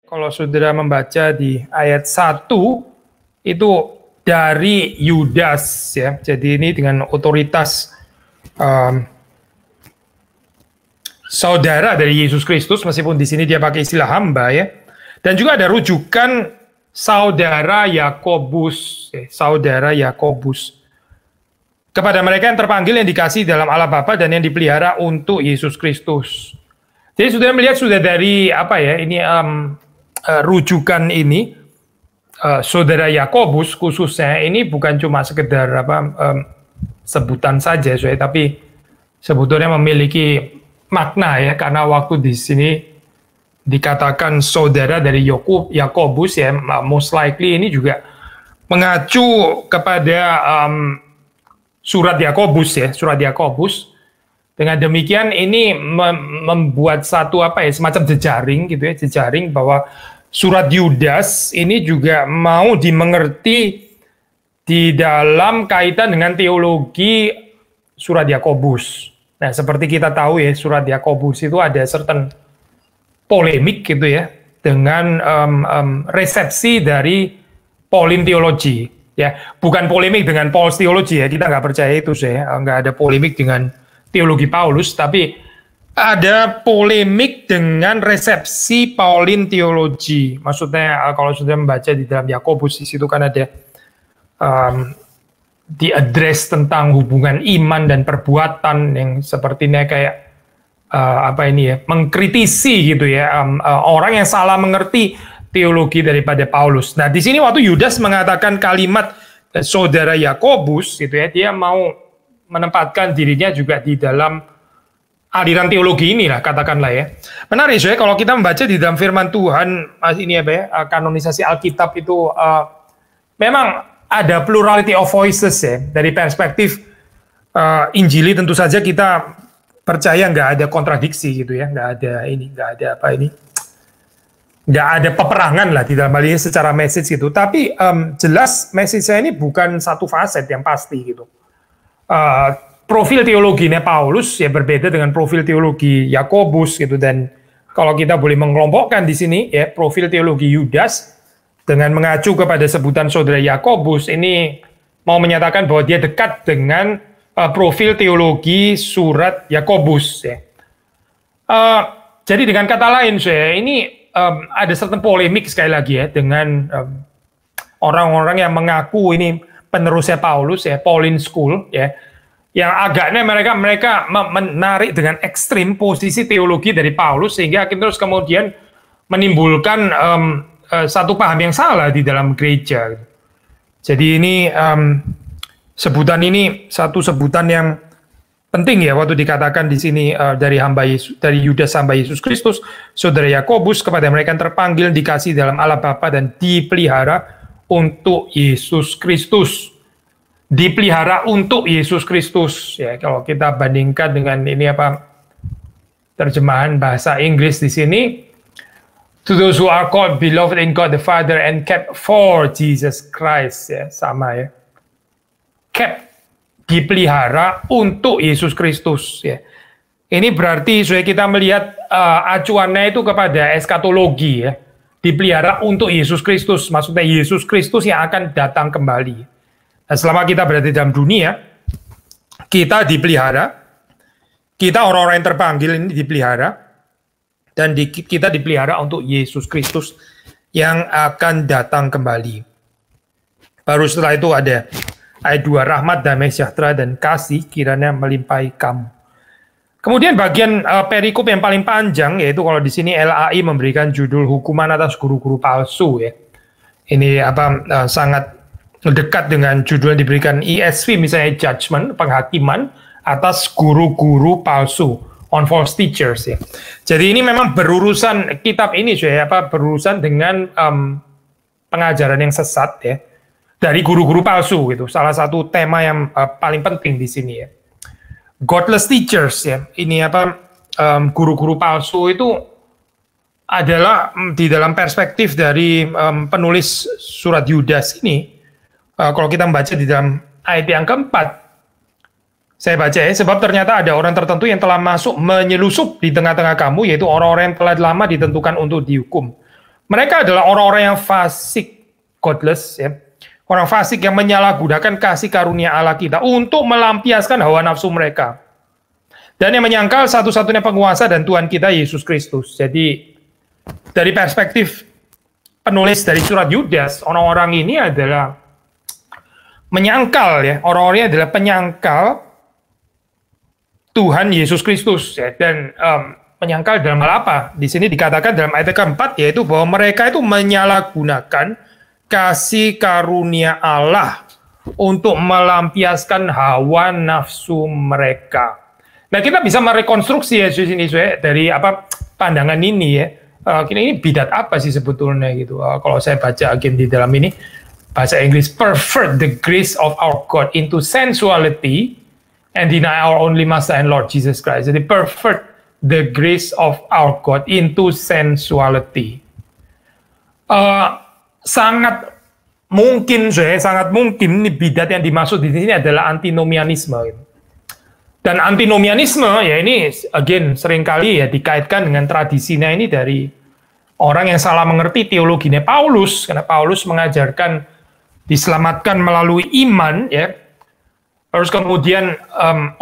kalau saudara membaca di ayat 1 itu dari Yudas ya. Jadi ini dengan otoritas saudara dari Yesus Kristus, meskipun di sini dia pakai istilah hamba ya. Dan juga ada rujukan saudara Yakobus, saudara Yakobus. Kepada mereka yang terpanggil, yang dikasih dalam Allah Bapa dan yang dipelihara untuk Yesus Kristus. Jadi sudah melihat sudah dari apa ya ini rujukan ini saudara Yakobus khususnya ini bukan cuma sekedar sebutan saja, tapi sebetulnya memiliki makna ya, karena waktu di sini dikatakan saudara dari Yakobus ya, most likely ini juga mengacu kepada surat Yakobus ya, surat Yakobus. Dengan demikian ini membuat satu semacam jejaring gitu ya, jejaring bahwa surat Yudas ini juga mau dimengerti di dalam kaitan dengan teologi surat Yakobus. Nah, seperti kita tahu ya, surat Yakobus itu ada certain polemik gitu ya, dengan resepsi dari Pauline teologi ya, bukan polemik dengan Paul's teologi ya, kita nggak percaya itu sih, nggak ada polemik dengan teologi Paulus, tapi ada polemik dengan resepsi Pauline teologi. Maksudnya kalau sudah membaca di dalam Yakobus di situ kan ada diadres tentang hubungan iman dan perbuatan yang sepertinya kayak mengkritisi gitu ya, orang yang salah mengerti teologi daripada Paulus. Nah, di sini waktu Yudas mengatakan kalimat saudara Yakobus gitu ya, dia mau menempatkan dirinya juga di dalam aliran teologi inilah, katakanlah ya. Menarik ya, kalau kita membaca di dalam firman Tuhan ini kanonisasi Alkitab itu memang ada plurality of voices ya. Dari perspektif Injili tentu saja kita percaya nggak ada kontradiksi gitu ya, nggak ada peperangan lah di dalam hal ini secara message gitu. Tapi jelas message-nya ini bukan satu facet yang pasti gitu. Profil teologinya Paulus ya berbeda dengan profil teologi Yakobus gitu, dan kalau kita boleh mengelompokkan di sini ya, profil teologi Yudas dengan mengacu kepada sebutan saudara Yakobus ini mau menyatakan bahwa dia dekat dengan profil teologi surat Yakobus ya. Jadi dengan kata lain saya ini ada certain polemik sekali lagi ya dengan orang-orang yang mengaku ini penerusnya Paulus ya, Pauline School ya, yang agaknya mereka menarik dengan ekstrim posisi teologi dari Paulus sehingga terus kemudian menimbulkan satu paham yang salah di dalam gereja. Jadi ini sebutan ini satu sebutan yang penting ya waktu dikatakan di sini dari Yudas hamba Yesus Kristus, saudara Yakobus, kepada mereka yang terpanggil, dikasih dalam Allah Bapa dan dipelihara untuk Yesus Kristus. Dipelihara untuk Yesus Kristus ya. Kalau kita bandingkan dengan ini terjemahan bahasa Inggris di sini, to those who are called beloved in God the Father and kept for Jesus Christ ya, sama ya. Kept, dipelihara untuk Yesus Kristus ya. Ini berarti supaya kita melihat acuannya itu kepada eskatologi ya. Dipelihara untuk Yesus Kristus, maksudnya Yesus Kristus yang akan datang kembali. Nah, selama kita berada dalam dunia, kita dipelihara, kita orang-orang yang terpanggil ini dipelihara, dan kita dipelihara untuk Yesus Kristus yang akan datang kembali. Baru setelah itu ada ayat 2, rahmat, damai sejahtera, dan kasih kiranya melimpahi kamu. Kemudian bagian perikop yang paling panjang, yaitu kalau di sini LAI memberikan judul hukuman atas guru-guru palsu ya. Ini sangat dekat dengan judul yang diberikan ESV, misalnya judgment, penghakiman atas guru-guru palsu, on false teachers ya. Jadi ini memang berurusan, kitab ini berurusan dengan pengajaran yang sesat ya dari guru-guru palsu gitu. Salah satu tema yang paling penting di sini ya. Godless teachers ya. Ini guru-guru palsu itu adalah di dalam perspektif dari penulis surat Yudas ini. Kalau kita membaca di dalam ayat yang keempat, saya baca ya, sebab ternyata ada orang tertentu yang telah masuk menyelusup di tengah-tengah kamu, yaitu orang-orang yang telah lama ditentukan untuk dihukum. Mereka adalah orang-orang yang fasik, godless, ya. Orang fasik yang menyalahgunakan kasih karunia Allah kita untuk melampiaskan hawa nafsu mereka. Dan yang menyangkal satu-satunya penguasa dan Tuhan kita, Yesus Kristus. Jadi, dari perspektif penulis dari surat Yudas, orang-orang ini adalah menyangkal, ya. Orang-orangnya adalah penyangkal Tuhan Yesus Kristus, ya. Dan menyangkal dalam hal apa? Di sini dikatakan dalam ayat keempat, yaitu bahwa mereka itu menyalahgunakan kasih karunia Allah untuk melampiaskan hawa nafsu mereka. Nah, kita bisa merekonstruksi ya di sini dari pandangan ini ya. Ini bidat apa sih sebetulnya gitu? Kalau saya baca di dalam ini bahasa Inggris, pervert the grace of our God into sensuality and deny our only Master and Lord Jesus Christ. Jadi pervert the grace of our God into sensuality. Sangat mungkin ini bidat yang dimaksud di sini adalah antinomianisme. Dan antinomianisme ya ini seringkali ya dikaitkan dengan tradisinya ini dari orang yang salah mengerti teologinya Paulus, karena Paulus mengajarkan diselamatkan melalui iman ya. Terus kemudian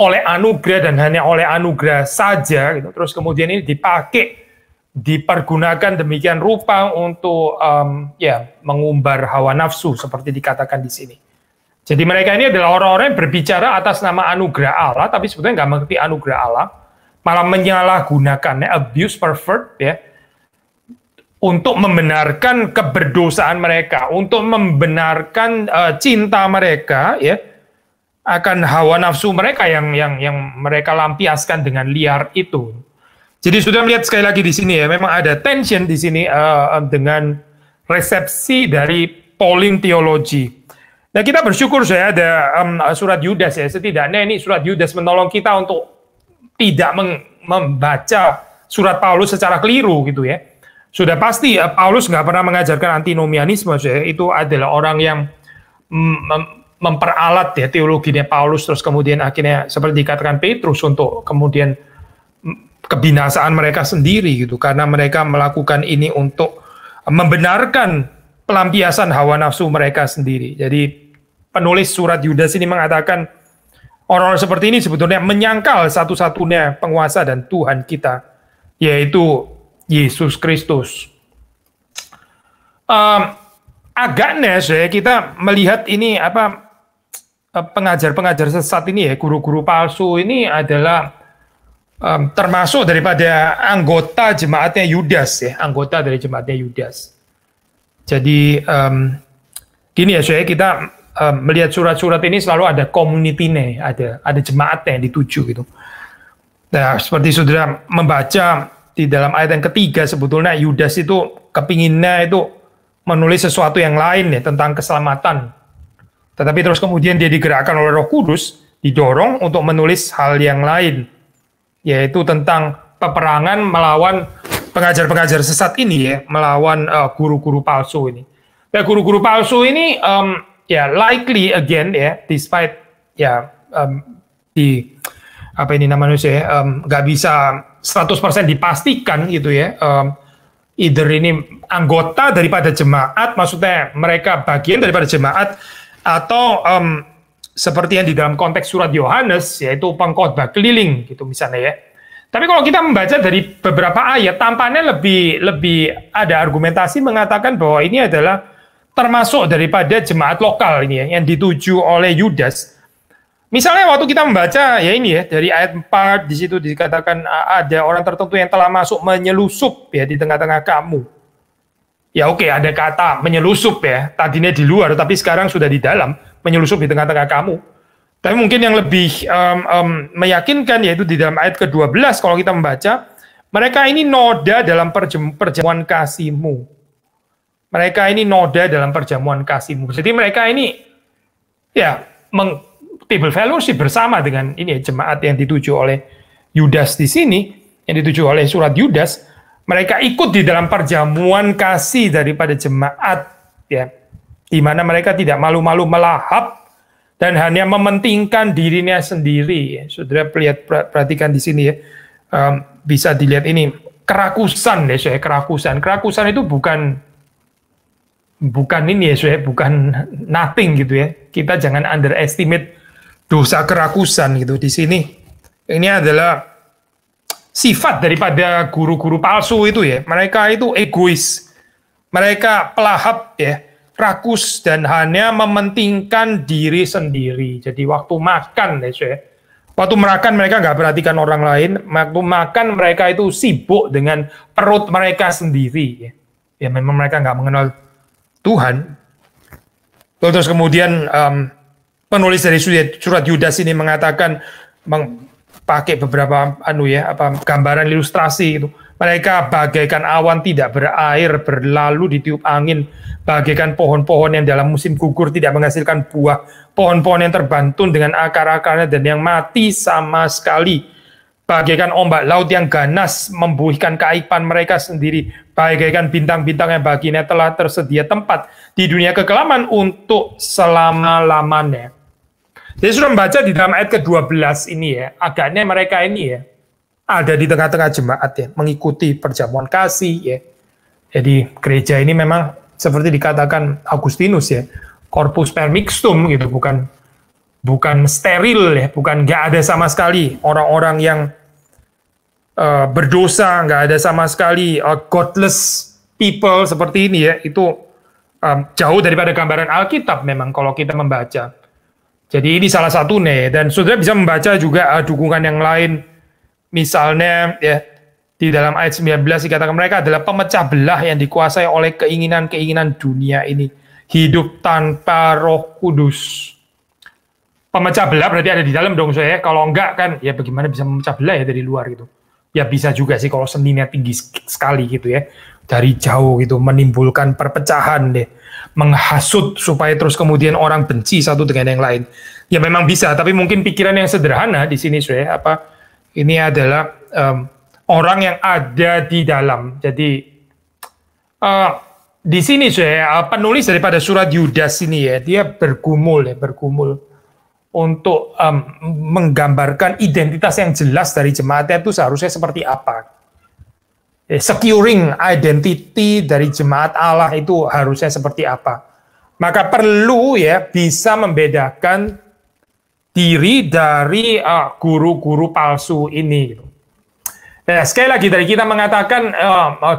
oleh anugerah dan hanya oleh anugerah saja gitu. Terus kemudian ini dipergunakan demikian rupa untuk mengumbar hawa nafsu seperti dikatakan di sini. Jadi mereka ini adalah orang-orang yang berbicara atas nama anugerah Allah, tapi sebetulnya nggak mengerti anugerah Allah, malah menyalahgunakannya, abuse, pervert, ya, untuk membenarkan keberdosaan mereka, untuk membenarkan cinta mereka, ya, akan hawa nafsu mereka yang mereka lampiaskan dengan liar itu. Jadi sudah melihat sekali lagi di sini ya, memang ada tension di sini dengan resepsi dari polling teologi. Nah, kita bersyukur saya ada surat Yudas ya. Setidaknya ini surat Yudas menolong kita untuk tidak membaca surat Paulus secara keliru gitu ya. Sudah pasti Paulus nggak pernah mengajarkan antinomianisme ya. Itu adalah orang yang memperalat ya teologinya Paulus, terus kemudian akhirnya seperti dikatakan Petrus untuk kemudian kebinasaan mereka sendiri gitu, karena mereka melakukan ini untuk membenarkan pelampiasan hawa nafsu mereka sendiri. Jadi penulis surat Yudas ini mengatakan orang-orang seperti ini sebetulnya menyangkal satu-satunya penguasa dan Tuhan kita, yaitu Yesus Kristus. Agaknya kita melihat ini pengajar-pengajar sesat ini ya, guru-guru palsu ini adalah termasuk daripada anggota jemaatnya Yudas ya, anggota dari jemaatnya Yudas. Jadi gini ya kita melihat surat-surat ini selalu ada community-nya, ada jemaatnya yang dituju gitu. Nah, seperti saudara membaca di dalam ayat yang ketiga, sebetulnya Yudas itu kepinginnya itu menulis sesuatu yang lain ya tentang keselamatan. Tetapi terus kemudian dia digerakkan oleh Roh Kudus, didorong untuk menulis hal yang lain, yaitu tentang peperangan melawan pengajar-pengajar sesat ini ya, melawan guru-guru palsu ini. Nah, guru-guru palsu ini likely again ya, despite nggak bisa 100% dipastikan gitu ya. Either ini anggota daripada jemaat, maksudnya mereka bagian daripada jemaat, atau seperti yang di dalam konteks surat Yohanes, yaitu pengkhotbah keliling gitu misalnya ya. Tapi kalau kita membaca dari beberapa ayat, tampaknya lebih ada argumentasi mengatakan bahwa ini adalah termasuk daripada jemaat lokal ini ya, yang dituju oleh Yudas. Misalnya waktu kita membaca ya ini ya, dari ayat 4 di situ dikatakan ada orang tertentu yang telah masuk menyelusup ya di tengah-tengah kamu. Ya oke, ada kata menyelusup ya, tadinya di luar tapi sekarang sudah di dalam, menyelusup di tengah-tengah kamu. Tapi mungkin yang lebih meyakinkan yaitu di dalam ayat ke-12 kalau kita membaca, mereka ini noda dalam perjamuan kasih-Mu. Mereka ini noda dalam perjamuan kasih-Mu. Jadi mereka ini ya table fellowship bersama dengan ini jemaat yang dituju oleh Yudas di sini, yang dituju oleh surat Yudas. Mereka ikut di dalam perjamuan kasih daripada jemaat ya, di mana mereka tidak malu-malu melahap dan hanya mementingkan dirinya sendiri. Saudara perhatikan di sini ya, bisa dilihat ini kerakusan ya, saya kerakusan. Kerakusan itu bukan ini ya, saya bukan nothing gitu ya. Kita jangan underestimate dosa kerakusan gitu di sini. Ini adalah sifat daripada guru-guru palsu itu ya. Mereka itu egois. Mereka pelahap ya, rakus dan hanya mementingkan diri sendiri. Jadi waktu makan ya, saya. Waktu makan mereka nggak perhatikan orang lain. Waktu makan mereka itu sibuk dengan perut mereka sendiri. Ya memang mereka nggak mengenal Tuhan. Terus kemudian penulis dari surat Yudas ini mengatakan pakai beberapa gambaran ilustrasi itu. Mereka bagaikan awan tidak berair berlalu ditiup angin, bagaikan pohon-pohon yang dalam musim gugur tidak menghasilkan buah, pohon-pohon yang terbantun dengan akar-akarnya dan yang mati sama sekali, bagaikan ombak laut yang ganas membuihkan keaiban mereka sendiri, bagaikan bintang-bintang yang baginya telah tersedia tempat di dunia kekelaman untuk selama-lamanya. Jadi sudah membaca di dalam ayat ke-12 ini ya, agaknya mereka ini ya ada di tengah-tengah jemaat ya, mengikuti perjamuan kasih ya. Jadi gereja ini memang seperti dikatakan Agustinus ya, corpus per mixtum gitu, bukan steril ya, bukan nggak ada sama sekali orang-orang yang berdosa, nggak ada sama sekali godless people seperti ini ya. Itu jauh daripada gambaran Alkitab memang kalau kita membaca. Jadi ini salah satunya, dan saudara bisa membaca juga dukungan yang lain. Misalnya ya di dalam ayat 19 dikatakan mereka adalah pemecah belah yang dikuasai oleh keinginan-keinginan dunia ini, hidup tanpa Roh Kudus. Pemecah belah berarti ada di dalam dong saya. Kalau enggak kan ya bagaimana bisa memecah belah ya dari luar gitu. Ya bisa juga sih kalau seninya tinggi sekali gitu ya. Dari jauh gitu menimbulkan perpecahan deh. Menghasut supaya terus kemudian orang benci satu dengan yang lain. Ya memang bisa, tapi mungkin pikiran yang sederhana di sini saya ini adalah orang yang ada di dalam. Jadi di sini saya penulis daripada surat Yudas ini ya, dia bergumul untuk menggambarkan identitas yang jelas dari jemaatnya itu seharusnya seperti apa. Securing identity dari jemaat Allah itu harusnya seperti apa. Maka perlu ya bisa membedakan diri dari guru-guru palsu ini. Nah, sekali lagi dari kita mengatakan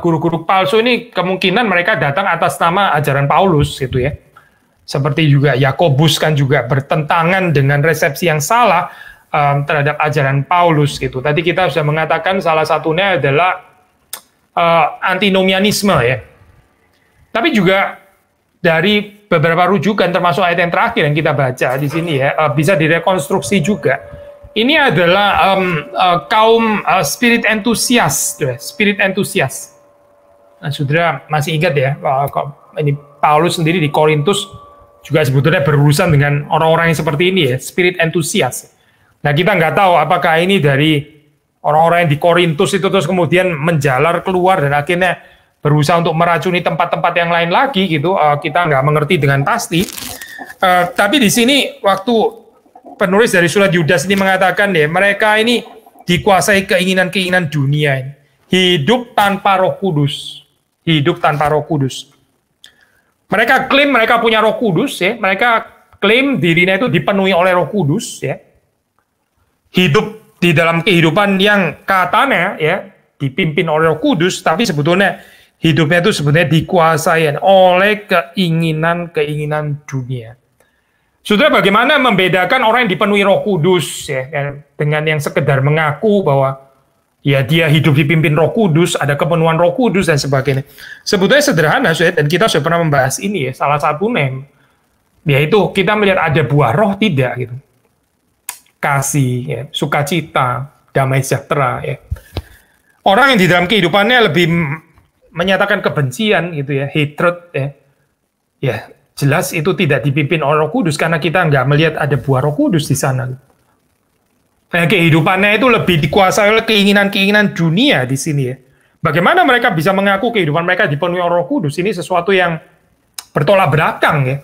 guru-guru palsu ini kemungkinan mereka datang atas nama ajaran Paulus gitu ya. Seperti juga Yakobus kan juga bertentangan dengan resepsi yang salah terhadap ajaran Paulus gitu. Tadi kita sudah mengatakan salah satunya adalah antinomianisme ya. Tapi juga dari beberapa rujukan termasuk ayat yang terakhir yang kita baca di sini ya, bisa direkonstruksi juga. Ini adalah kaum spirit entusias. Nah, saudara masih ingat ya, ini Paulus sendiri di Korintus juga sebetulnya berurusan dengan orang-orang yang seperti ini ya, spirit entusias. Nah, kita nggak tahu apakah ini dari orang-orang yang di Korintus itu terus kemudian menjalar keluar dan akhirnya berusaha untuk meracuni tempat-tempat yang lain lagi gitu, kita nggak mengerti dengan pasti. Tapi di sini waktu penulis dari surat Yudas ini mengatakan deh, mereka ini dikuasai keinginan-keinginan dunia ini. Hidup tanpa Roh Kudus. Mereka klaim mereka punya Roh Kudus ya, mereka klaim dirinya itu dipenuhi oleh Roh Kudus ya. Hidup di dalam kehidupan yang katanya ya dipimpin oleh Roh Kudus, tapi sebetulnya hidupnya itu sebenarnya dikuasai oleh keinginan-keinginan dunia. Saudara, bagaimana membedakan orang yang dipenuhi Roh Kudus ya, dengan yang sekedar mengaku bahwa ya dia hidup dipimpin Roh Kudus, ada kepenuhan Roh Kudus dan sebagainya. Sebetulnya sederhana, dan kita sudah pernah membahas ini ya, salah satunya yaitu kita melihat ada buah roh tidak gitu. Kasih, ya, sukacita, damai sejahtera ya. Orang yang di dalam kehidupannya lebih menyatakan kebencian gitu ya, hatred ya. Ya, jelas itu tidak dipimpin oleh Roh Kudus karena kita nggak melihat ada buah Roh Kudus di sana. Nah, kehidupannya itu lebih dikuasai oleh keinginan-keinginan dunia di sini ya. Bagaimana mereka bisa mengaku kehidupan mereka dipenuhi oleh Roh Kudus? Ini sesuatu yang bertolak belakang ya.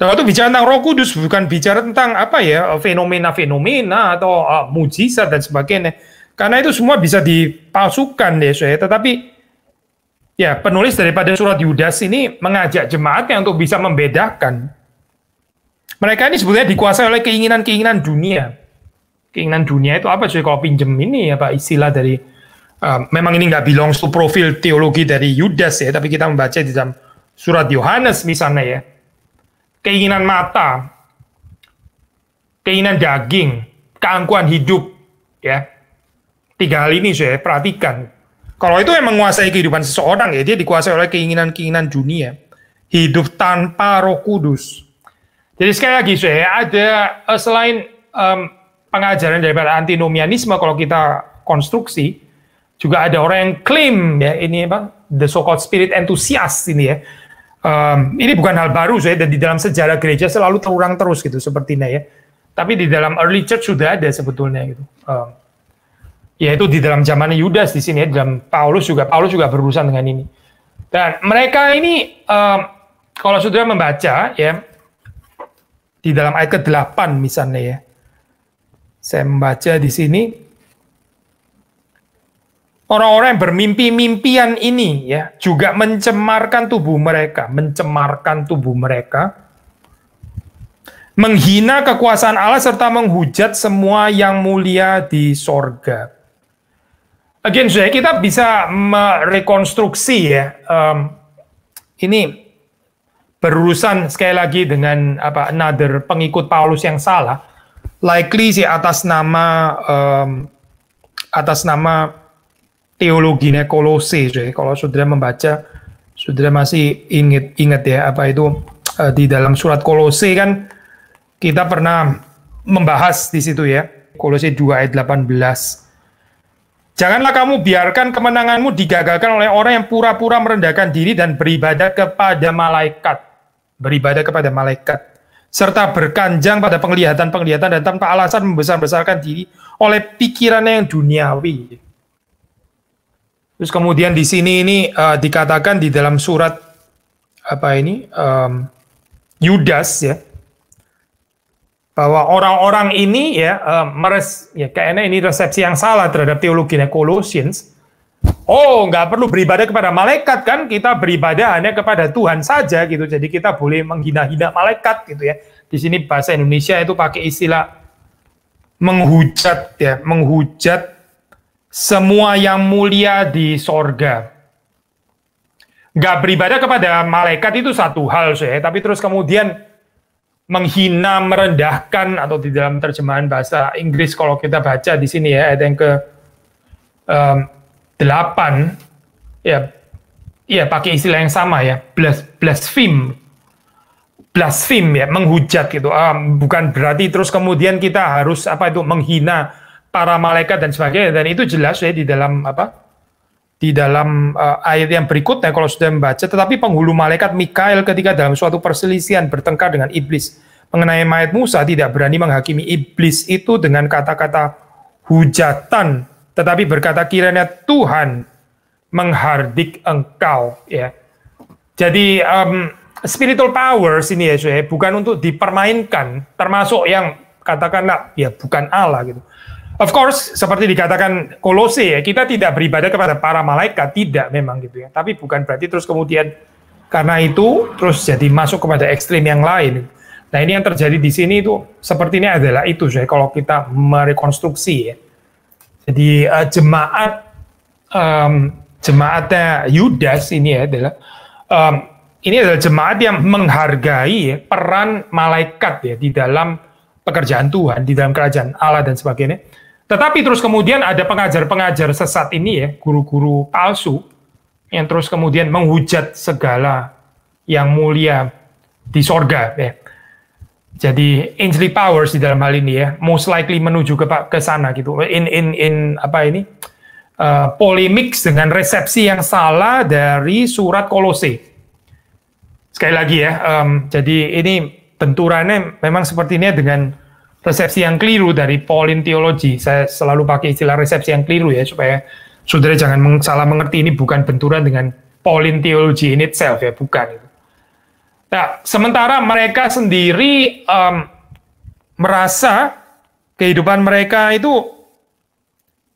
Waktu bicara tentang Roh Kudus bukan bicara tentang apa ya, fenomena-fenomena atau mujizat dan sebagainya. Karena itu semua bisa dipalsukan ya, saya. Tetapi ya penulis daripada surat Yudas ini mengajak jemaatnya untuk bisa membedakan. Mereka ini sebetulnya dikuasai oleh keinginan-keinginan dunia. Keinginan dunia itu apa sih? Kalau pinjem ini apa istilah dari memang ini nggak belongs to profil teologi dari Yudas ya, tapi kita membaca di dalam surat Yohanes misalnya ya. Keinginan mata, keinginan daging, keangkuhan hidup ya. 3 hal ini saya perhatikan. Kalau itu yang menguasai kehidupan seseorang ya, dia dikuasai oleh keinginan-keinginan dunia. Hidup tanpa Roh Kudus. Jadi sekali lagi saya ada selain pengajaran daripada antinomianisme kalau kita konstruksi, juga ada orang yang klaim ya ini apa the so-called spirit enthusiast ini ya. Ini bukan hal baru saya, dan di dalam sejarah gereja selalu terulang terus gitu sepertinya ya. Tapi di dalam early church sudah ada sebetulnya gitu. Yaitu di dalam zamannya Yudas di sini ya, dalam Paulus juga berurusan dengan ini. Dan mereka ini kalau saudara membaca ya di dalam ayat ke-8 misalnya ya. Saya membaca di sini, orang-orang yang bermimpi-mimpian ini ya juga mencemarkan tubuh mereka, menghina kekuasaan Allah serta menghujat semua yang mulia di sorga. Again, kita bisa merekonstruksi ya, ini berurusan sekali lagi dengan another pengikut Paulus yang salah. Likely sih atas nama teologinya Kolose. Kalau saudara membaca, saudara masih ingat ya apa itu di dalam surat Kolose kan kita pernah membahas di situ ya, Kolose 2 ayat 18. Janganlah kamu biarkan kemenanganmu digagalkan oleh orang yang pura-pura merendahkan diri dan beribadah kepada malaikat. Serta berkanjang pada penglihatan-penglihatan dan tanpa alasan membesar-besarkan diri oleh pikirannya yang duniawi. Terus kemudian di sini ini dikatakan di dalam surat Yudas ya, bahwa orang-orang ini ya kayaknya ini resepsi yang salah terhadap teologinya Colossians. Oh, nggak perlu beribadah kepada malaikat kan? Kita beribadah hanya kepada Tuhan saja gitu. Jadi kita boleh menghina-hina malaikat gitu ya. Di sini bahasa Indonesia itu pakai istilah menghujat ya, menghujat semua yang mulia di sorga. Nggak beribadah kepada malaikat itu satu hal saya, tapi terus kemudian menghina, merendahkan, atau di dalam terjemahan bahasa Inggris kalau kita baca di sini ya, ayat yang ke 8 ya pakai istilah yang sama ya, blaspheme ya, menghujat gitu. Bukan berarti terus kemudian kita harus menghina para malaikat dan sebagainya, dan itu jelas ya di dalam ayat yang berikutnya kalau sudah membaca. Tetapi penghulu malaikat Mikael ketika dalam suatu perselisihan bertengkar dengan iblis mengenai mayat Musa tidak berani menghakimi iblis itu dengan kata-kata hujatan, tetapi berkata kiranya Tuhan menghardik engkau ya. Jadi spiritual powers ini ya bukan untuk dipermainkan, termasuk yang katakanlah ya bukan Allah gitu. Of course seperti dikatakan Kolose ya, kita tidak beribadah kepada para malaikat, tidak memang gitu ya. Tapi bukan berarti terus kemudian karena itu terus jadi masuk kepada ekstrim yang lain. Nah ini yang terjadi di sini itu sepertinya adalah itu saya kalau kita merekonstruksi ya. Jadi jemaatnya Yudas ini adalah jemaat yang menghargai ya, peran malaikat ya di dalam pekerjaan Tuhan, di dalam kerajaan Allah dan sebagainya. Tetapi terus kemudian ada pengajar-pengajar sesat ini ya, guru-guru palsu yang terus kemudian menghujat segala yang mulia di sorga ya. Jadi angelic powers di dalam hal ini ya, most likely menuju ke sana gitu. Polemik dengan resepsi yang salah dari surat Kolose. Sekali lagi ya, jadi ini benturannya memang sepertinya dengan resepsi yang keliru dari Pauline teologi. Saya selalu pakai istilah resepsi yang keliru ya, supaya saudara jangan salah mengerti ini bukan benturan dengan Pauline teologi in itself ya, bukan. Nah, sementara mereka sendiri merasa kehidupan mereka itu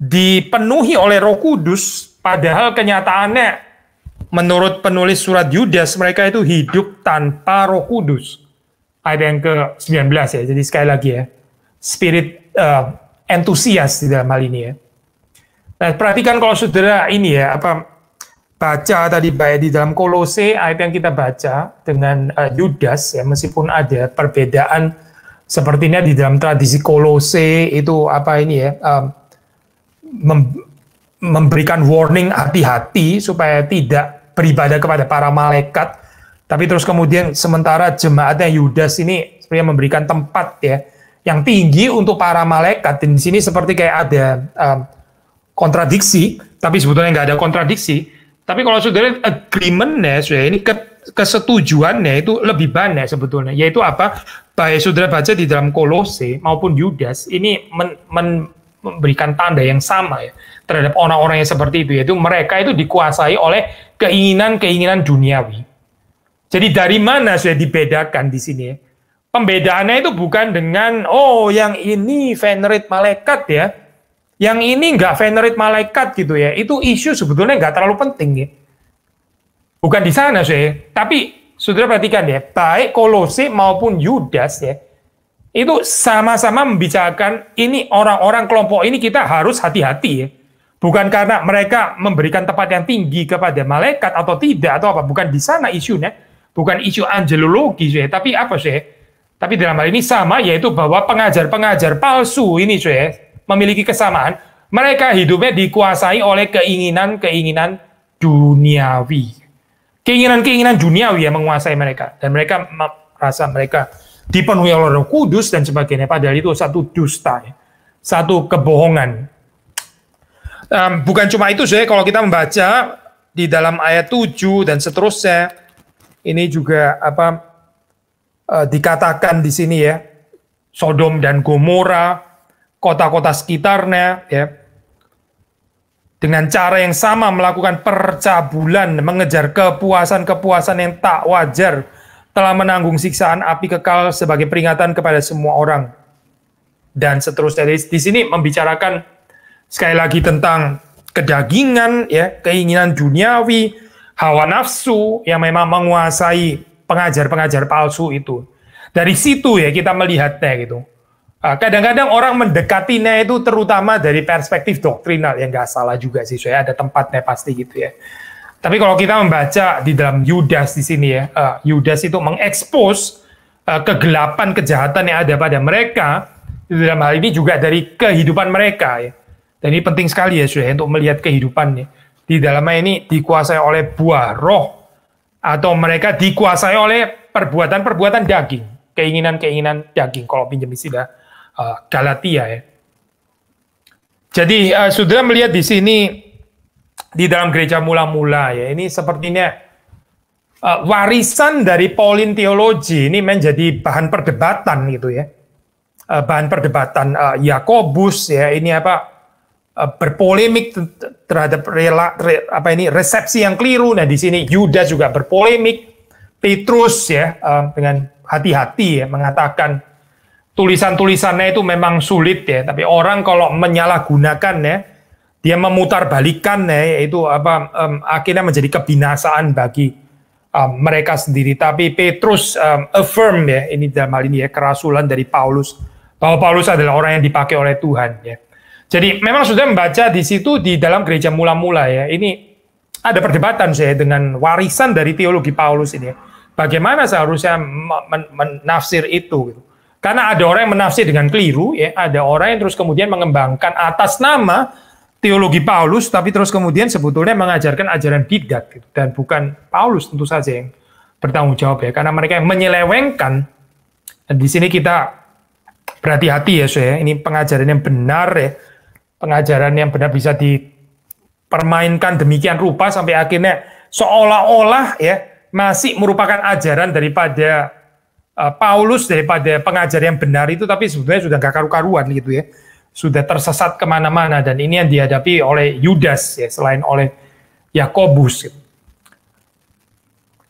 dipenuhi oleh Roh Kudus, padahal kenyataannya menurut penulis surat Yudas mereka itu hidup tanpa Roh Kudus. Ayat yang ke-19 ya. Jadi sekali lagi ya, spirit entusias di dalam hal ini ya. Nah, perhatikan kalau saudara ini ya, baca tadi baik di dalam Kolose ayat yang kita baca dengan Yudas ya, meskipun ada perbedaan sepertinya di dalam tradisi Kolose itu memberikan warning hati-hati supaya tidak beribadah kepada para malaikat, tapi terus kemudian sementara jemaatnya Yudas ini sebenarnya memberikan tempat ya yang tinggi untuk para malaikat. Dan di sini seperti kayak ada kontradiksi, tapi sebetulnya nggak ada kontradiksi. Tapi kalau saudara agreement-nya, ini kesetujuannya itu lebih banyak sebetulnya. Yaitu apa? Baik saudara baca di dalam Kolose maupun Yudas, ini memberikan tanda yang sama ya terhadap orang-orang yang seperti itu. Yaitu mereka itu dikuasai oleh keinginan-keinginan duniawi. Jadi dari mana sudah dibedakan di sini ya? Pembedaannya itu bukan dengan, yang ini venerate malaikat ya, yang ini nggak venerate malaikat gitu ya. Itu isu sebetulnya nggak terlalu penting ya. Bukan di sana tapi saudara perhatikan ya, baik Kolose maupun Yudas ya, itu sama-sama membicarakan ini orang-orang kelompok ini kita harus hati-hati ya. Bukan karena mereka memberikan tempat yang tinggi kepada malaikat atau tidak atau apa, bukan di sana isunya, bukan isu angelologi tapi apa tapi dalam hal ini sama, yaitu bahwa pengajar-pengajar palsu ini memiliki kesamaan. Mereka hidupnya dikuasai oleh keinginan-keinginan duniawi. Keinginan-keinginan duniawi yang menguasai mereka. Dan mereka merasa mereka dipenuhi oleh Roh Kudus dan sebagainya. Padahal itu satu dusta, satu kebohongan. Bukan cuma itu, kalau kita membaca di dalam ayat 7 dan seterusnya, ini juga dikatakan di sini ya, Sodom dan Gomora, kota-kota sekitarnya ya, dengan cara yang sama melakukan percabulan, mengejar kepuasan-kepuasan yang tak wajar, telah menanggung siksaan api kekal sebagai peringatan kepada semua orang. Dan seterusnya. Di sini membicarakan sekali lagi tentang kedagingan ya, keinginan duniawi, hawa nafsu yang memang menguasai pengajar-pengajar palsu itu. Dari situ ya kita melihatnya gitu. Kadang-kadang orang mendekatinya itu terutama dari perspektif doktrinal, yang nggak salah juga sih, ada tempatnya pasti gitu ya. Tapi kalau kita membaca di dalam Yudas di sini ya, Yudas itu mengekspos kegelapan kejahatan yang ada pada mereka, di dalam hal ini juga dari kehidupan mereka ya. Dan ini penting sekali ya untuk melihat kehidupannya. Di dalamnya ini dikuasai oleh buah roh, atau mereka dikuasai oleh perbuatan-perbuatan daging, keinginan-keinginan daging, kalau pinjam istilah Galatia ya. Jadi saudara melihat di sini di dalam gereja mula-mula ya, ini sepertinya warisan dari Pauline teologi ini menjadi bahan perdebatan gitu ya. Bahan perdebatan Yakobus ya, ini berpolemik terhadap resepsi yang keliru. Nah di sini Yudas juga berpolemik. Petrus ya dengan hati-hati ya mengatakan tulisan-tulisannya itu memang sulit ya, tapi orang kalau menyalahgunakannya, dia memutarbalikannya, itu akhirnya menjadi kebinasaan bagi mereka sendiri. Tapi Petrus affirm ya, ini dalam hal ini ya, kerasulan dari Paulus, bahwa Paulus adalah orang yang dipakai oleh Tuhan ya. Jadi memang sudah membaca di situ di dalam gereja mula-mula ya, ini ada perdebatan dengan warisan dari teologi Paulus ini. Bagaimana seharusnya menafsir itu gitu. Karena ada orang yang menafsir dengan keliru, ya, ada orang yang terus kemudian mengembangkan atas nama teologi Paulus, tapi terus kemudian sebetulnya mengajarkan ajaran bidat, gitu. Dan bukan Paulus tentu saja yang bertanggung jawab ya, karena mereka yang menyelewengkan. Dan di sini kita berhati-hati ya, ini pengajaran yang benar ya, pengajaran yang benar bisa dipermainkan demikian rupa sampai akhirnya seolah-olah ya masih merupakan ajaran daripada Paulus, daripada pengajar yang benar itu, tapi sebetulnya sudah gak karu-karuan gitu ya, sudah tersesat kemana-mana. Dan ini yang dihadapi oleh Yudas ya, selain oleh Yakobus.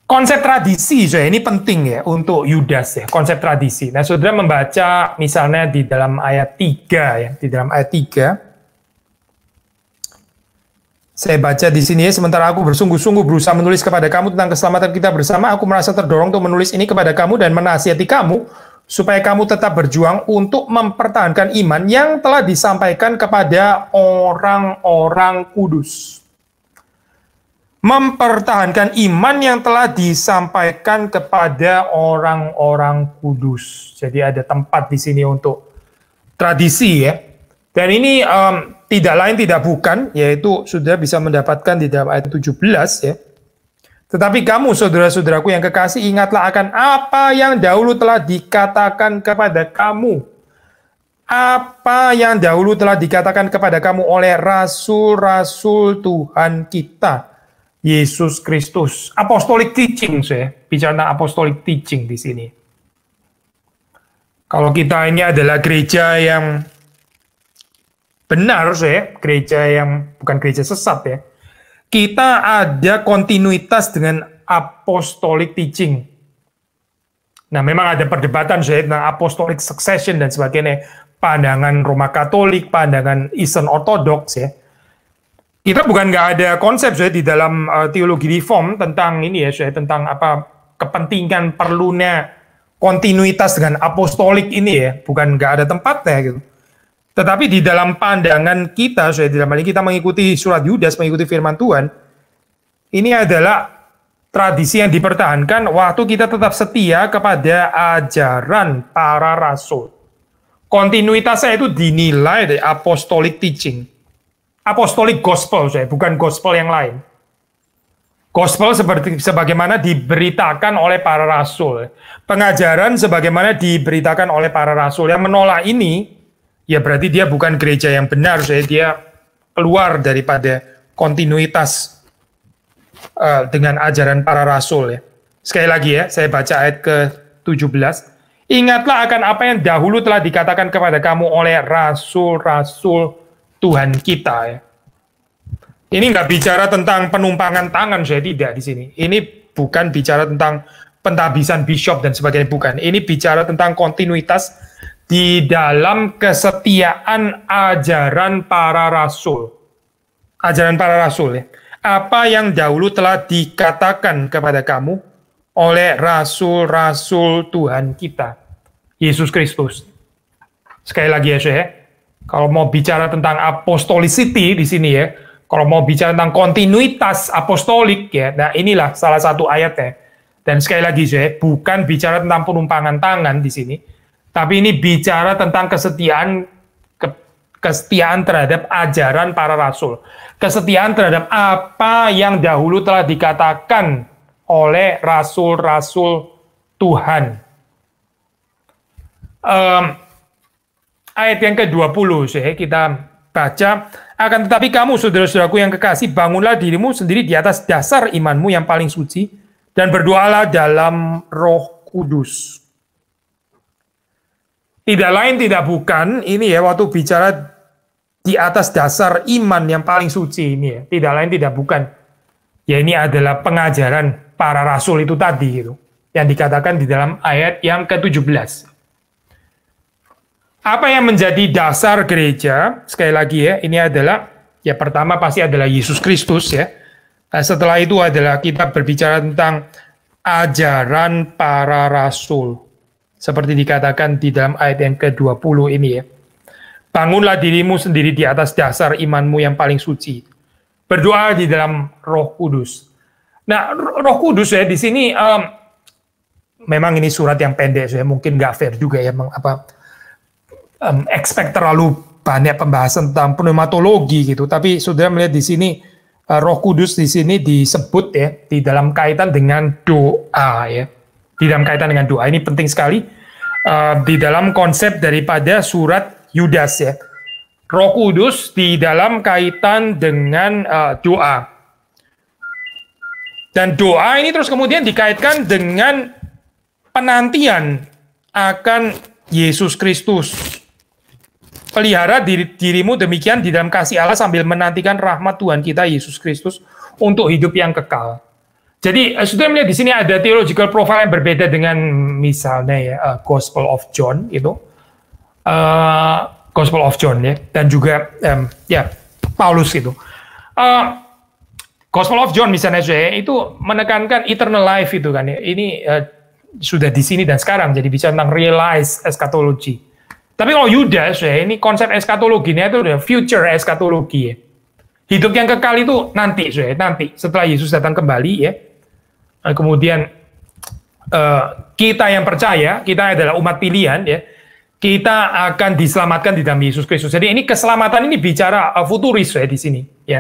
Konsep tradisi ini penting ya untuk Yudas ya, konsep tradisi. Nah saudara membaca misalnya di dalam ayat 3 ya, di dalam ayat 3 Saya baca di sini ya, sementara aku bersungguh-sungguh berusaha menulis kepada kamu tentang keselamatan kita bersama, aku merasa terdorong untuk menulis ini kepada kamu dan menasihati kamu, supaya kamu tetap berjuang untuk mempertahankan iman yang telah disampaikan kepada orang-orang kudus. Mempertahankan iman yang telah disampaikan kepada orang-orang kudus. Jadi ada tempat di sini untuk tradisi ya. Dan ini tidak lain tidak bukan, yaitu sudah bisa mendapatkan di dalam ayat 17 ya. Tetapi kamu saudara-saudaraku yang kekasih, ingatlah akan apa yang dahulu telah dikatakan kepada kamu. Apa yang dahulu telah dikatakan kepada kamu oleh rasul-rasul Tuhan kita, Yesus Kristus. Apostolic teaching, saya bicara tentang apostolic teaching di sini. Kalau kita ini adalah gereja yang benar, gereja yang bukan gereja sesat ya. Kita ada kontinuitas dengan apostolic teaching. Nah, memang ada perdebatan tentang apostolic succession dan sebagainya. Pandangan Roma Katolik, pandangan Eastern Orthodox ya. Kita bukan nggak ada konsep di dalam teologi reform tentang ini ya, tentang apa kepentingan perlunya kontinuitas dengan apostolik ini ya. Bukan nggak ada tempatnya gitu. Tetapi di dalam pandangan kita, di dalam hal ini kita mengikuti surat Yudas, mengikuti firman Tuhan, ini adalah tradisi yang dipertahankan waktu kita tetap setia kepada ajaran para rasul. Kontinuitasnya itu dinilai dari apostolic teaching. Apostolic gospel, bukan gospel yang lain. Gospel sebagaimana diberitakan oleh para rasul. Pengajaran sebagaimana diberitakan oleh para rasul. Yang menolak ini, ya berarti dia bukan gereja yang benar, dia keluar daripada kontinuitas dengan ajaran para rasul ya. Sekali lagi ya, saya baca ayat ke-17. Ingatlah akan apa yang dahulu telah dikatakan kepada kamu oleh rasul-rasul Tuhan kita ya. Ini nggak bicara tentang penumpangan tangan, tidak di sini. Ini bukan bicara tentang pentabisan bishop dan sebagainya, bukan. Ini bicara tentang kontinuitas di dalam kesetiaan ajaran para rasul. Ajaran para rasul ya. Apa yang dahulu telah dikatakan kepada kamu oleh rasul-rasul Tuhan kita, Yesus Kristus. Sekali lagi ya, kalau mau bicara tentang apostolicity di sini ya, kalau mau bicara tentang kontinuitas apostolik ya, nah inilah salah satu ayatnya. Dan sekali lagi bukan bicara tentang penumpangan tangan di sini. Tapi ini bicara tentang kesetiaan terhadap ajaran para rasul. Kesetiaan terhadap apa yang dahulu telah dikatakan oleh rasul-rasul Tuhan. Ayat yang ke-20 kita baca. Akan tetapi kamu saudara-saudaraku yang kekasih, bangunlah dirimu sendiri di atas dasar imanmu yang paling suci, dan berdoalah dalam Roh Kudus. Tidak lain tidak bukan, ini ya waktu bicara di atas dasar iman yang paling suci ini ya. Tidak lain tidak bukan. Ya ini adalah pengajaran para rasul itu tadi gitu. Yang dikatakan di dalam ayat yang ke-17. Apa yang menjadi dasar gereja? Sekali lagi ya, ini adalah ya pertama pasti adalah Yesus Kristus ya. Nah, setelah itu adalah kita berbicara tentang ajaran para rasul. Seperti dikatakan di dalam ayat yang ke-20 ini ya. Bangunlah dirimu sendiri di atas dasar imanmu yang paling suci. Berdoa di dalam Roh Kudus. Nah, Roh Kudus ya di sini memang ini surat yang pendek, mungkin nggak fair juga ya, expect terlalu banyak pembahasan tentang pneumatologi gitu. Tapi saudara melihat di sini Roh Kudus di sini disebut ya di dalam kaitan dengan doa ya. Di dalam kaitan dengan doa ini penting sekali di dalam konsep daripada surat Yudas ya. Roh Kudus di dalam kaitan dengan doa. Dan doa ini terus kemudian dikaitkan dengan penantian akan Yesus Kristus. Pelihara dirimu demikian di dalam kasih Allah sambil menantikan rahmat Tuhan kita Yesus Kristus untuk hidup yang kekal. Jadi sudah melihat di sini ada theological profile yang berbeda dengan misalnya ya Gospel of John itu, Gospel of John ya, dan juga ya Paulus itu. Gospel of John misalnya itu menekankan eternal life itu kan ya. Ini sudah di sini dan sekarang, jadi bicara tentang realize eschatology. Tapi kalau Yudas ini konsep eskatologinya itu udah future eskatologi ya. Hidup yang kekal itu nanti nanti setelah Yesus datang kembali ya. Kemudian kita yang percaya, kita adalah umat pilihan ya. Kita akan diselamatkan di dalam Yesus Kristus. Jadi ini keselamatan ini bicara futuris ya di sini ya.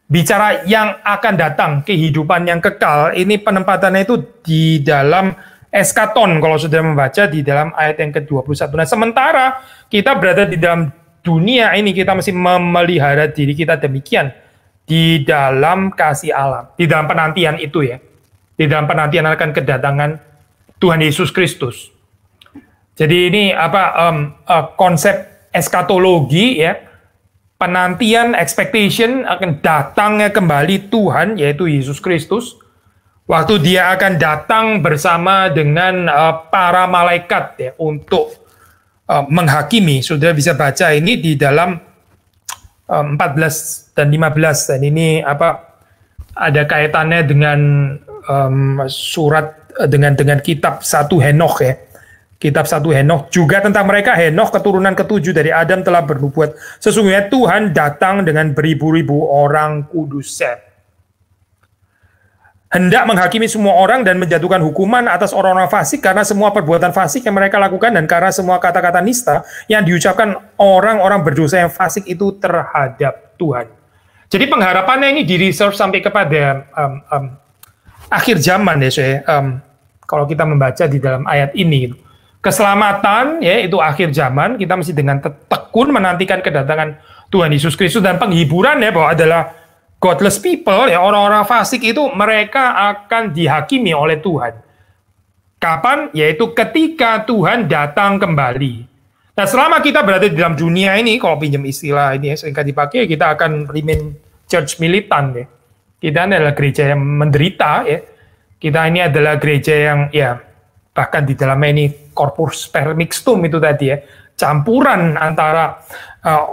Bicara yang akan datang, kehidupan yang kekal, ini penempatannya itu di dalam eskaton, kalau sudah membaca di dalam ayat yang ke-21. Nah, sementara kita berada di dalam dunia ini, kita masih memelihara diri kita demikian, di dalam kasih Allah, di dalam penantian itu ya, di dalam penantian akan kedatangan Tuhan Yesus Kristus. Jadi ini konsep eskatologi ya, penantian, expectation akan datangnya kembali Tuhan, yaitu Yesus Kristus. Waktu dia akan datang bersama dengan para malaikat ya, untuk menghakimi. Sudah bisa baca ini di dalam 14 dan 15. Dan ini ada kaitannya dengan surat dengan kitab 1 Henokh ya. Kitab 1 Henokh juga tentang mereka. Henokh keturunan ke-7 dari Adam telah bernubuat. Sesungguhnya Tuhan datang dengan beribu-ribu orang kudusnya. Hendak menghakimi semua orang dan menjatuhkan hukuman atas orang-orang fasik karena semua perbuatan fasik yang mereka lakukan dan karena semua kata-kata nista yang diucapkan orang-orang berdosa yang fasik itu terhadap Tuhan. Jadi pengharapannya ini di-reserve sampai kepada akhir zaman ya saya. Kalau kita membaca di dalam ayat ini. Keselamatan ya itu akhir zaman, kita mesti dengan tekun menantikan kedatangan Tuhan Yesus Kristus, dan penghiburan ya bahwa adalah godless people ya, orang-orang fasik itu mereka akan dihakimi oleh Tuhan. Kapan? Yaitu ketika Tuhan datang kembali. Nah, selama kita berada di dalam dunia ini, kalau pinjam istilah ini ya, sering dipakai, kita akan remain church militant ya. Kita adalah gereja yang menderita ya. Kita ini adalah gereja yang ya bahkan di dalamnya ini corpus per mixtum itu tadi ya, campuran antara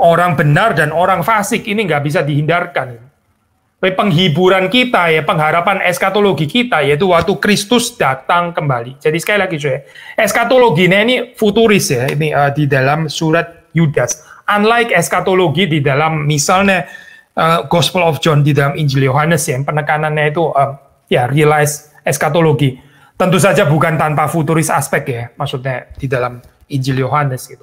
orang benar dan orang fasik, ini nggak bisa dihindarkan. Penghiburan kita ya, pengharapan eskatologi kita yaitu waktu Kristus datang kembali. Jadi sekali lagi eskatologinya ini futuris ya, ini di dalam surat Yudas. Unlike eskatologi di dalam misalnya Gospel of John, di dalam Injil Yohanes ya, penekanannya itu ya realize eskatologi. Tentu saja bukan tanpa futuris aspek ya, maksudnya di dalam Injil Yohanes gitu.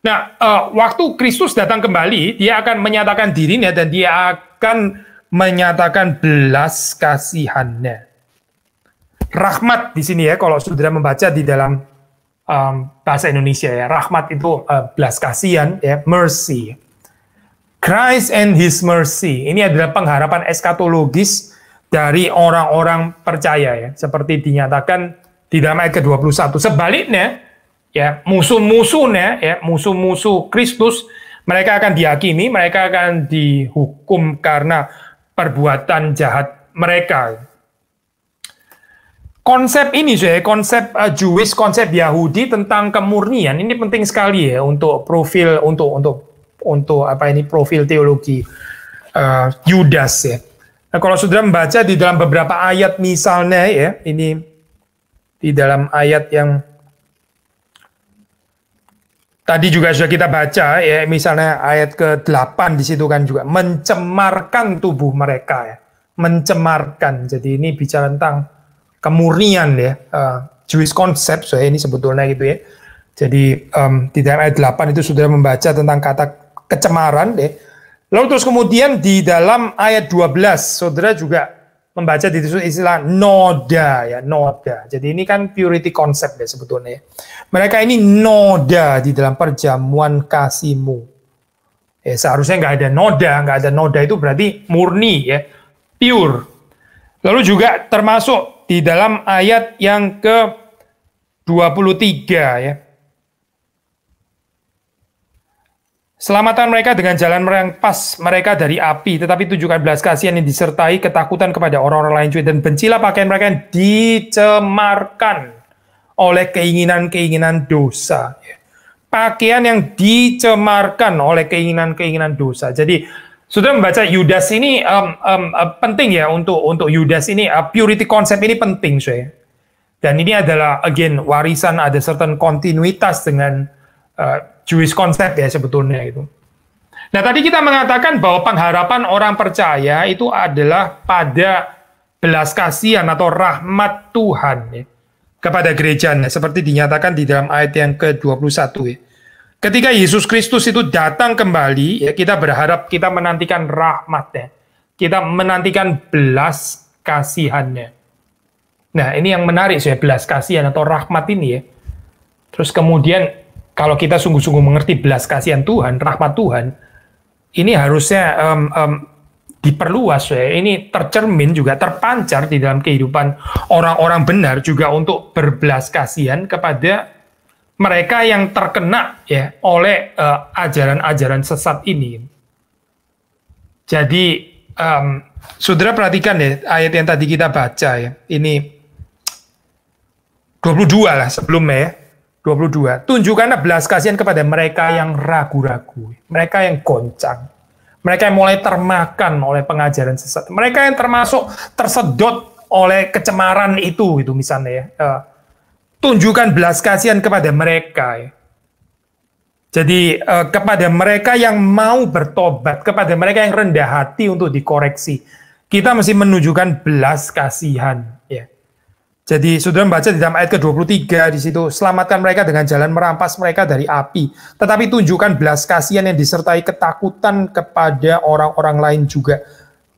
Nah, waktu Kristus datang kembali, dia akan menyatakan dirinya dan dia akan menyatakan belas kasihannya. Rahmat di sini ya, kalau saudara membaca di dalam bahasa Indonesia ya, rahmat itu belas kasihan ya, mercy. Christ and His mercy. Ini adalah pengharapan eskatologis dari orang-orang percaya ya, seperti dinyatakan di dalam ayat ke-21. Sebaliknya ya, musuh-musuhnya ya, musuh-musuh Kristus, mereka akan dihakimi, mereka akan dihukum karena perbuatan jahat mereka. Konsep ini konsep Jewish, konsep Yahudi tentang kemurnian ini penting sekali ya untuk profil profil teologi Yudas ya. Nah, kalau saudara membaca di dalam beberapa ayat misalnya ya, ini di dalam ayat yang tadi juga sudah kita baca ya, misalnya ayat ke-8 di situ kan juga mencemarkan tubuh mereka ya, mencemarkan. Jadi ini bicara tentang kemurnian ya, Jewish concept ini sebetulnya gitu ya. Jadi di dalam ayat 8 itu saudara membaca tentang kata kecemaran deh. Lalu terus kemudian di dalam ayat 12, saudara juga membaca di istilah noda ya, noda. Jadi ini kan purity concept ya sebetulnya. Mereka ini noda di dalam perjamuan kasihmu. Ya, seharusnya nggak ada noda itu berarti murni ya, pure. Lalu juga termasuk di dalam ayat yang ke-23 ya. Selamatan mereka dengan jalan merampas mereka dari api, tetapi tunjukkan belas kasihan yang disertai ketakutan kepada orang-orang lain juga, dan bencilah pakaian mereka yang dicemarkan oleh keinginan-keinginan dosa. Pakaian yang dicemarkan oleh keinginan-keinginan dosa. Jadi Sudah membaca Yudas ini penting ya untuk Yudas ini purity konsep ini penting saya. Dan ini adalah again warisan, ada certain kontinuitas dengan Jewish konsep ya sebetulnya itu. Nah tadi kita mengatakan bahwa pengharapan orang percaya itu adalah pada belas kasihan atau rahmat Tuhan ya, kepada gerejanya seperti dinyatakan di dalam ayat yang ke-21 ya. Ketika Yesus Kristus itu datang kembali ya, kita berharap kita menantikan rahmatnya, kita menantikan belas kasihannya. Nah ini yang menarik saya, belas kasihan atau rahmat ini ya. Terus kemudian kalau kita sungguh-sungguh mengerti belas kasihan Tuhan, rahmat Tuhan, ini harusnya diperluas ya. Ini tercermin juga terpancar di dalam kehidupan orang-orang benar juga untuk berbelas kasihan kepada mereka yang terkena ya oleh ajaran-ajaran sesat ini. Jadi saudara perhatikan ya ayat yang tadi kita baca ya. Ini 22 lah sebelumnya ya. 22. Tunjukkanlah belas kasihan kepada mereka yang ragu-ragu, mereka yang goncang, mereka yang mulai termakan oleh pengajaran sesat, mereka yang termasuk tersedot oleh kecemaran itu misalnya ya. Tunjukkan belas kasihan kepada mereka ya. Jadi kepada mereka yang mau bertobat, kepada mereka yang rendah hati untuk dikoreksi, kita mesti menunjukkan belas kasihan ya. Jadi saudara membaca di dalam ayat ke-23 di situ, selamatkan mereka dengan jalan merampas mereka dari api, tetapi tunjukkan belas kasihan yang disertai ketakutan kepada orang-orang lain juga.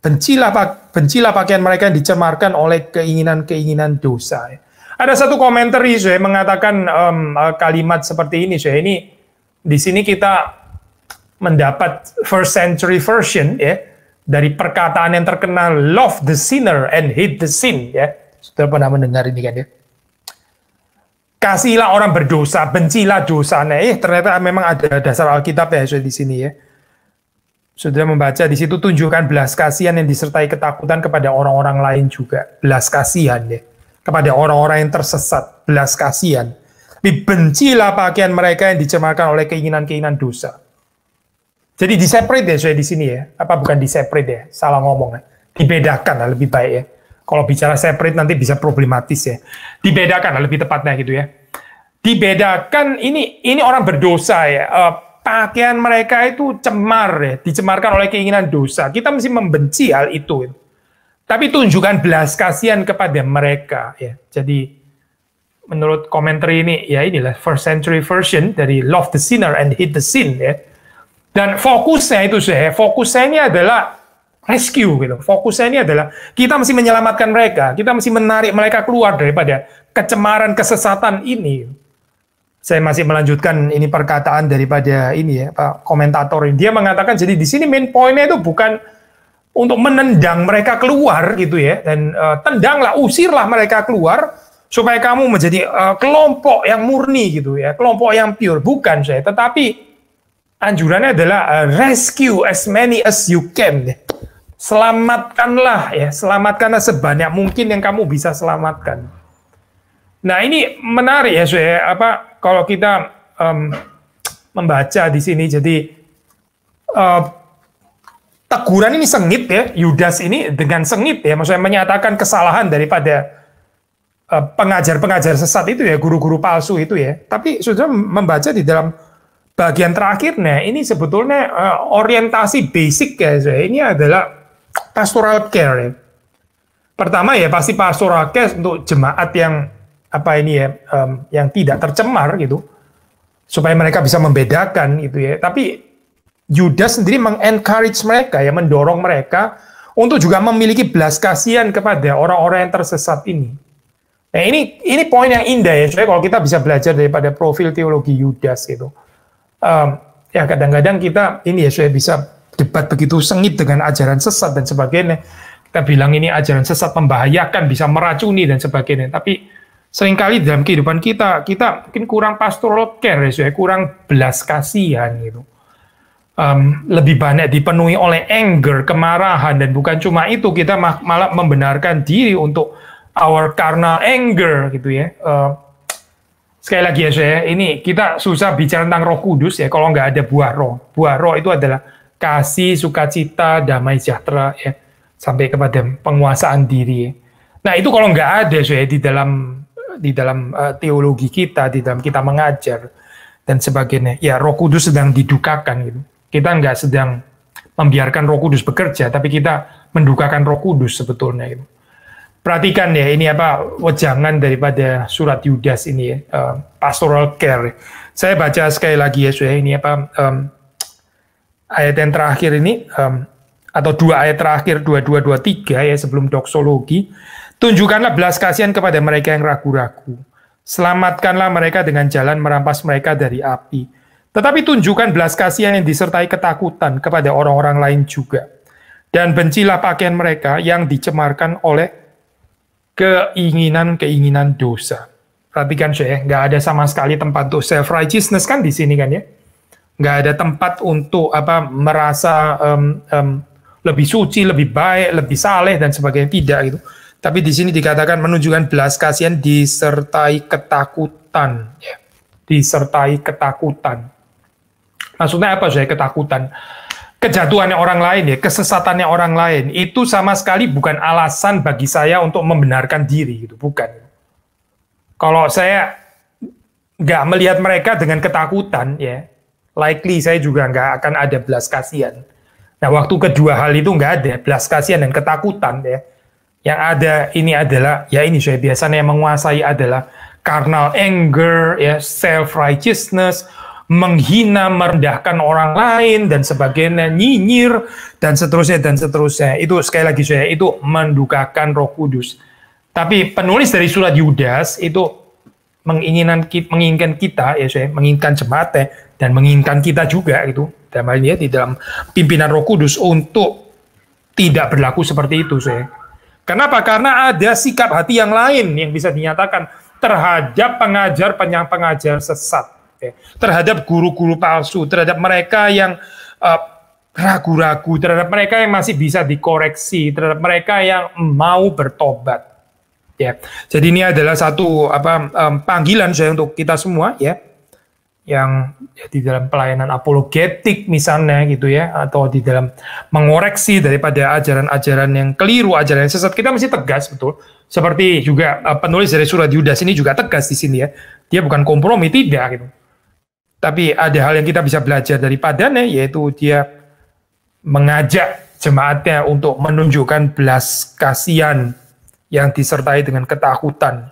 Bencilah pakaian mereka yang dicemarkan oleh keinginan-keinginan dosa. Ada satu komentar saya mengatakan kalimat seperti ini saya. Ini di sini kita mendapat first century version ya dari perkataan yang terkenal, love the sinner and hate the sin ya. Sudah pernah mendengar ini kan ya? Kasihilah orang berdosa, bencilah dosanya. Ternyata memang ada dasar Alkitab ya di sini ya. Sudah membaca di situ, tunjukkan belas kasihan yang disertai ketakutan kepada orang-orang lain juga. Belas kasihan ya. Kepada orang-orang yang tersesat, belas kasihan. Bencilah pakaian mereka yang dicemarkan oleh keinginan-keinginan dosa. Jadi di-separate ya saya di sini ya. Apa bukan di-separate ya? Salah ngomong ya. Dibedakan lah lebih baik ya. Kalau bicara separate nanti bisa problematis ya. Dibedakan lebih tepatnya gitu ya. Dibedakan ini orang berdosa ya. Pakaian mereka itu cemar ya, dicemarkan oleh keinginan dosa. Kita mesti membenci hal itu. Tapi tunjukkan belas kasihan kepada mereka ya. Jadi menurut komentar ini ya inilah first century version dari love the sinner and hate the sin ya. Dan fokusnya ini adalah rescue gitu. Fokusnya ini adalah kita mesti menyelamatkan mereka, kita mesti menarik mereka keluar daripada kecemaran kesesatan ini. Saya masih melanjutkan ini perkataan daripada ini ya, Pak komentator ini. Dia mengatakan jadi di sini main poinnya itu bukan untuk menendang mereka keluar gitu ya, dan tendanglah, usirlah mereka keluar supaya kamu menjadi kelompok yang murni gitu ya, kelompok yang pure. Bukan saya, tetapi anjurannya adalah rescue as many as you can. Selamatkanlah ya, selamatkanlah sebanyak mungkin yang kamu bisa selamatkan. Nah ini menarik ya saya, kalau kita membaca di sini, jadi teguran ini sengit ya, Yudas ini dengan sengit ya, maksudnya menyatakan kesalahan daripada pengajar-pengajar sesat itu ya, guru-guru palsu itu ya. Tapi sudah membaca di dalam bagian terakhirnya, ini sebetulnya orientasi basic ya saya, ini adalah pastoral care ya. Pertama ya pasti pastoral care untuk jemaat yang yang tidak tercemar gitu, supaya mereka bisa membedakan gitu ya. Tapi Yudas sendiri mengencourage mereka ya, mendorong mereka untuk juga memiliki belas kasihan kepada orang-orang yang tersesat ini. Nah ini poin yang indah ya, soalnya kalau kita bisa belajar daripada profil teologi Yudas gitu. Ya kadang-kadang kita ini ya saya bisa debat begitu sengit dengan ajaran sesat dan sebagainya. Kita bilang ini ajaran sesat membahayakan, bisa meracuni dan sebagainya. Tapi seringkali dalam kehidupan kita mungkin kurang pastoral care ya, kurang belas kasihan gitu. Lebih banyak dipenuhi oleh anger, kemarahan, dan bukan cuma itu, kita malah membenarkan diri untuk our carnal anger gitu ya. Sekali lagi ya saya, ini kita susah bicara tentang Roh Kudus ya kalau nggak ada buah roh. Buah roh itu adalah kasih, sukacita, damai sejahtera, ya, sampai kepada penguasaan diri. Nah itu kalau nggak ada ya di dalam teologi kita, di dalam kita mengajar dan sebagainya, ya Roh Kudus sedang didukakan gitu. Kita nggak sedang membiarkan Roh Kudus bekerja, tapi kita mendukakan Roh Kudus sebetulnya gitu. Perhatikan ya, ini apa wejangan daripada surat Yudas ini ya, pastoral care. Saya baca sekali lagi ya, ini apa ayat yang terakhir ini, atau dua ayat terakhir 22-23 ya sebelum doksologi. Tunjukkanlah belas kasihan kepada mereka yang ragu-ragu. Selamatkanlah mereka dengan jalan merampas mereka dari api. Tetapi tunjukkan belas kasihan yang disertai ketakutan kepada orang-orang lain juga. Dan bencilah pakaian mereka yang dicemarkan oleh keinginan-keinginan dosa. Perhatikan saya, nggak ada sama sekali tempat untuk self-righteousness kan di sini kan ya. Nggak ada tempat untuk apa merasa lebih suci, lebih baik, lebih saleh dan sebagainya, tidak gitu. Tapi di sini dikatakan menunjukkan belas kasihan disertai ketakutan, ya. Disertai ketakutan. Maksudnya apa saya ketakutan? Kejatuhannya orang lain ya, kesesatannya orang lain itu sama sekali bukan alasan bagi saya untuk membenarkan diri gitu, bukan. Kalau saya nggak melihat mereka dengan ketakutan ya, likely saya juga nggak akan ada belas kasihan. Nah waktu kedua hal itu nggak ada belas kasihan dan ketakutan ya. Yang ada ini adalah ya ini saya biasanya yang menguasai adalah carnal anger ya, self righteousness, menghina, merendahkan orang lain dan sebagainya, nyinyir dan seterusnya dan seterusnya. Itu sekali lagi saya itu mendukakan Roh Kudus. Tapi penulis dari surat Yudas itu menginginkan kita ya saya, menginginkan jemaat dan menginginkan kita juga itu dalam hal ini di dalam pimpinan Roh Kudus untuk tidak berlaku seperti itu saya. Kenapa? Karena ada sikap hati yang lain yang bisa dinyatakan terhadap pengajar sesat. Terhadap guru-guru palsu, terhadap mereka yang ragu-ragu, terhadap mereka yang masih bisa dikoreksi, terhadap mereka yang mau bertobat. Ya, jadi ini adalah satu panggilan saya untuk kita semua ya, yang ya, di dalam pelayanan apologetik misalnya gitu ya, atau di dalam mengoreksi daripada ajaran-ajaran yang keliru, ajaran yang sesat, kita mesti tegas betul. Seperti juga penulis dari surat Yudas ini juga tegas di sini ya, dia bukan kompromi, tidak gitu. Tapi ada hal yang kita bisa belajar daripadanya, yaitu dia mengajak jemaatnya untuk menunjukkan belas kasihan yang disertai dengan ketakutan.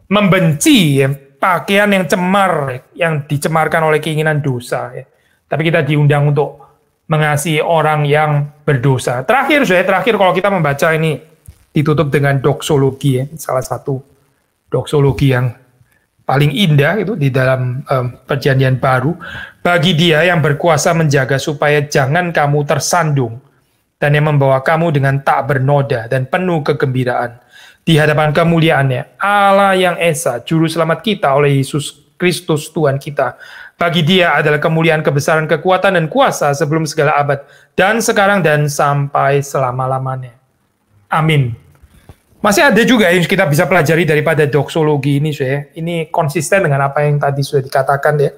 Membenci ya, pakaian yang cemar, yang dicemarkan oleh keinginan dosa. Ya. Tapi kita diundang untuk mengasihi orang yang berdosa. Terakhir kalau kita membaca ini, ditutup dengan doksologi, ya, salah satu doksologi yang paling indah itu di dalam perjanjian baru. Bagi dia yang berkuasa menjaga supaya jangan kamu tersandung, dan yang membawa kamu dengan tak bernoda dan penuh kegembiraan di hadapan kemuliaannya, Allah yang Esa, Juru Selamat kita oleh Yesus Kristus Tuhan kita. Bagi dia adalah kemuliaan, kebesaran, kekuatan, dan kuasa sebelum segala abad, dan sekarang dan sampai selama-lamanya. Amin. Masih ada juga yang kita bisa pelajari daripada doksologi ini, saya. Ini konsisten dengan apa yang tadi sudah dikatakan ya.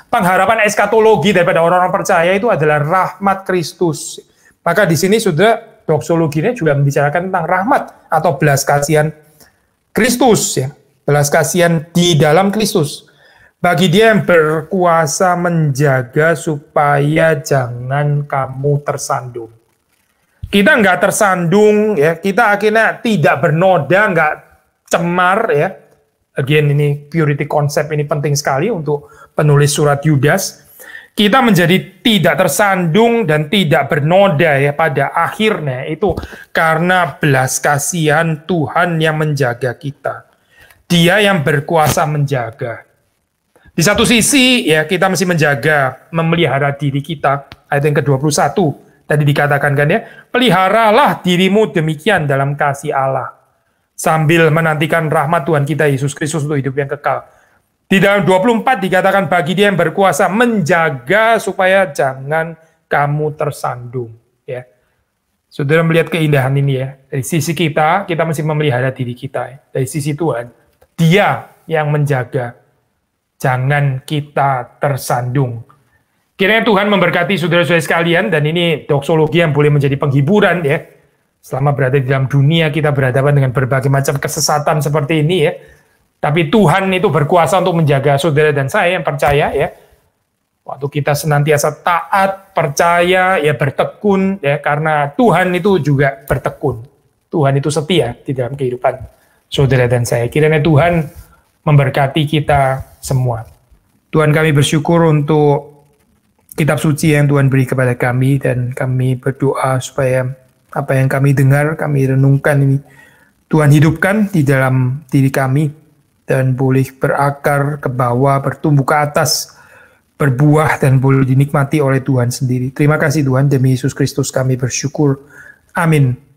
Pengharapan eskatologi daripada orang-orang percaya itu adalah rahmat Kristus. Maka di sini sudah doksologinya juga membicarakan tentang rahmat atau belas kasihan Kristus ya. Belas kasihan di dalam Kristus. Bagi dia yang berkuasa menjaga supaya jangan kamu tersandung. Kita nggak tersandung, ya. Kita akhirnya tidak bernoda, nggak cemar, ya. Again, ini purity concept ini penting sekali untuk penulis surat Yudas. Kita menjadi tidak tersandung dan tidak bernoda ya pada akhirnya itu karena belas kasihan Tuhan yang menjaga kita. Dia yang berkuasa menjaga. Di satu sisi ya kita mesti menjaga, memelihara diri kita. Ayat yang ke-21 tadi dikatakan kan ya, peliharalah dirimu demikian dalam kasih Allah, sambil menantikan rahmat Tuhan kita Yesus Kristus untuk hidup yang kekal. Di dalam 24 dikatakan bagi dia yang berkuasa menjaga supaya jangan kamu tersandung. Ya, saudara melihat keindahan ini ya. Dari sisi kita mesti memelihara diri kita. Ya. Dari sisi Tuhan, dia yang menjaga. Jangan kita tersandung. Kiranya Tuhan memberkati saudara-saudara sekalian, dan ini doksologi yang boleh menjadi penghiburan ya. Selama berada di dalam dunia kita berhadapan dengan berbagai macam kesesatan seperti ini ya. Tapi Tuhan itu berkuasa untuk menjaga saudara dan saya yang percaya ya. Waktu kita senantiasa taat, percaya, ya bertekun ya, karena Tuhan itu juga bertekun. Tuhan itu setia di dalam kehidupan saudara dan saya. Kiranya Tuhan memberkati kita semua. Tuhan, kami bersyukur untuk kitab suci yang Tuhan beri kepada kami, dan kami berdoa supaya apa yang kami dengar, kami renungkan ini, Tuhan hidupkan di dalam diri kami, dan boleh berakar ke bawah, bertumbuh ke atas, berbuah, dan boleh dinikmati oleh Tuhan sendiri. Terima kasih Tuhan, demi Yesus Kristus kami bersyukur. Amin.